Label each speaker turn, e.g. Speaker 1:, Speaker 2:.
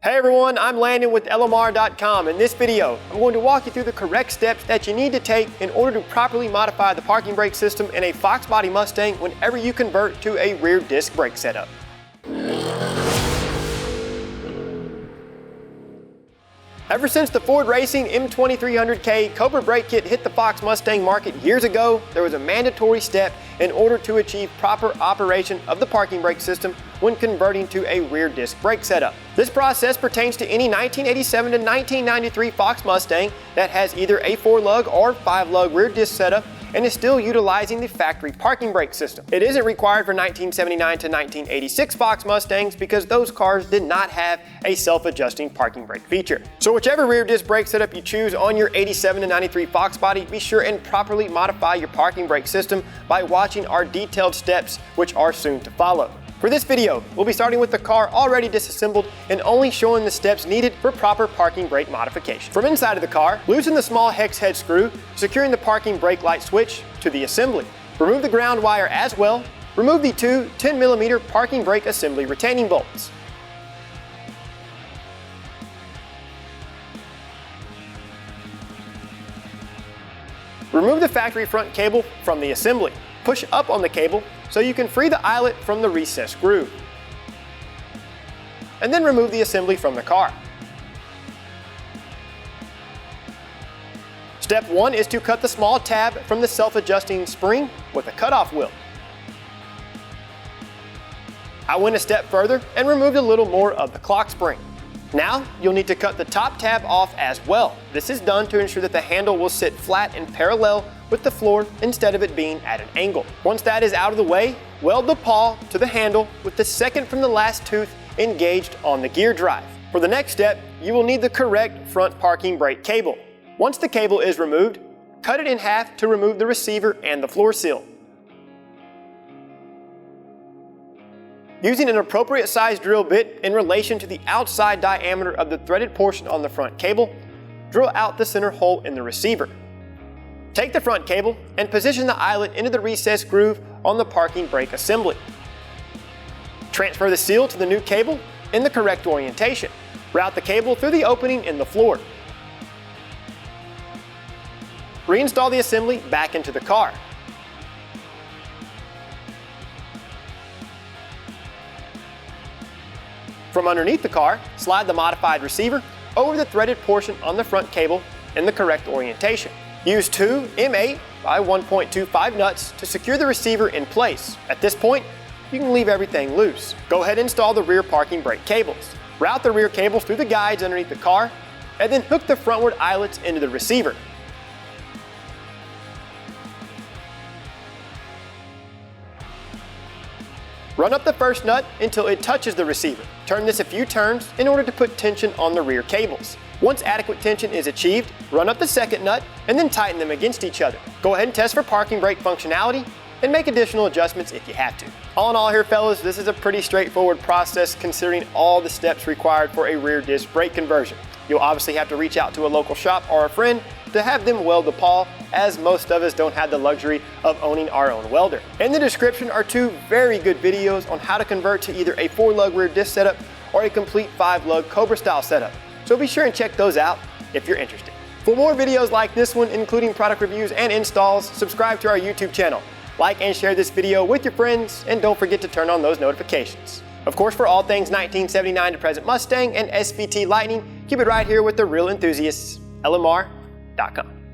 Speaker 1: Hey everyone, I'm Landon with LMR.com. In this video, I'm going to walk you through the correct steps that you need to take in order to properly modify the parking brake system in a Fox body Mustang whenever you convert to a rear disc brake setup. Ever since the Ford Racing M2300K Cobra brake kit hit the Fox Mustang market years ago, there was a mandatory step in order to achieve proper operation of the parking brake system when converting to a rear disc brake setup. This process pertains to any 1987 to 1993 Fox Mustang that has either a 4-lug or 5-lug rear disc setup and is still utilizing the factory parking brake system. It isn't required for 1979 to 1986 Fox Mustangs because those cars did not have a self-adjusting parking brake feature. So whichever rear disc brake setup you choose on your 87 to 93 Fox body, be sure and properly modify your parking brake system by watching our detailed steps, which are soon to follow. For this video, we'll be starting with the car already disassembled and only showing the steps needed for proper parking brake modification. From inside of the car, loosen the small hex head screw, securing the parking brake light switch to the assembly. Remove the ground wire as well. Remove the two 10mm parking brake assembly retaining bolts. Remove the factory front cable from the assembly. Push up on the cable so you can free the eyelet from the recessed groove. And then remove the assembly from the car. Step 1 is to cut the small tab from the self-adjusting spring with a cutoff wheel. I went a step further and removed a little more of the clock spring. Now you'll need to cut the top tab off as well. This is done to ensure that the handle will sit flat and parallel with the floor instead of it being at an angle. Once that is out of the way, weld the pawl to the handle with the second from the last tooth engaged on the gear drive. For the next step, you will need the correct front parking brake cable. Once the cable is removed, cut it in half to remove the receiver and the floor seal. Using an appropriate size drill bit in relation to the outside diameter of the threaded portion on the front cable, drill out the center hole in the receiver. Take the front cable and position the eyelet into the recessed groove on the parking brake assembly. Transfer the seal to the new cable in the correct orientation. Route the cable through the opening in the floor. Reinstall the assembly back into the car. From underneath the car, slide the modified receiver over the threaded portion on the front cable in the correct orientation. Use two M8 by 1.25 nuts to secure the receiver in place. At this point, you can leave everything loose. Go ahead and install the rear parking brake cables. Route the rear cables through the guides underneath the car, and then hook the frontward eyelets into the receiver. Run up the first nut until it touches the receiver. Turn this a few turns in order to put tension on the rear cables. Once adequate tension is achieved, run up the second nut and then tighten them against each other. Go ahead and test for parking brake functionality and make additional adjustments if you have to. All in all here, fellas, this is a pretty straightforward process considering all the steps required for a rear disc brake conversion. You'll obviously have to reach out to a local shop or a friend to have them weld the pawl, as most of us don't have the luxury of owning our own welder. In the description are two very good videos on how to convert to either a 4-lug rear disc setup or a complete 5-lug Cobra style setup. So be sure and check those out if you're interested. For more videos like this one, including product reviews and installs, subscribe to our YouTube channel. Like and share this video with your friends, and don't forget to turn on those notifications. Of course, for all things 1979 to present Mustang and SVT Lightning, keep it right here with the real enthusiasts, LMR.com.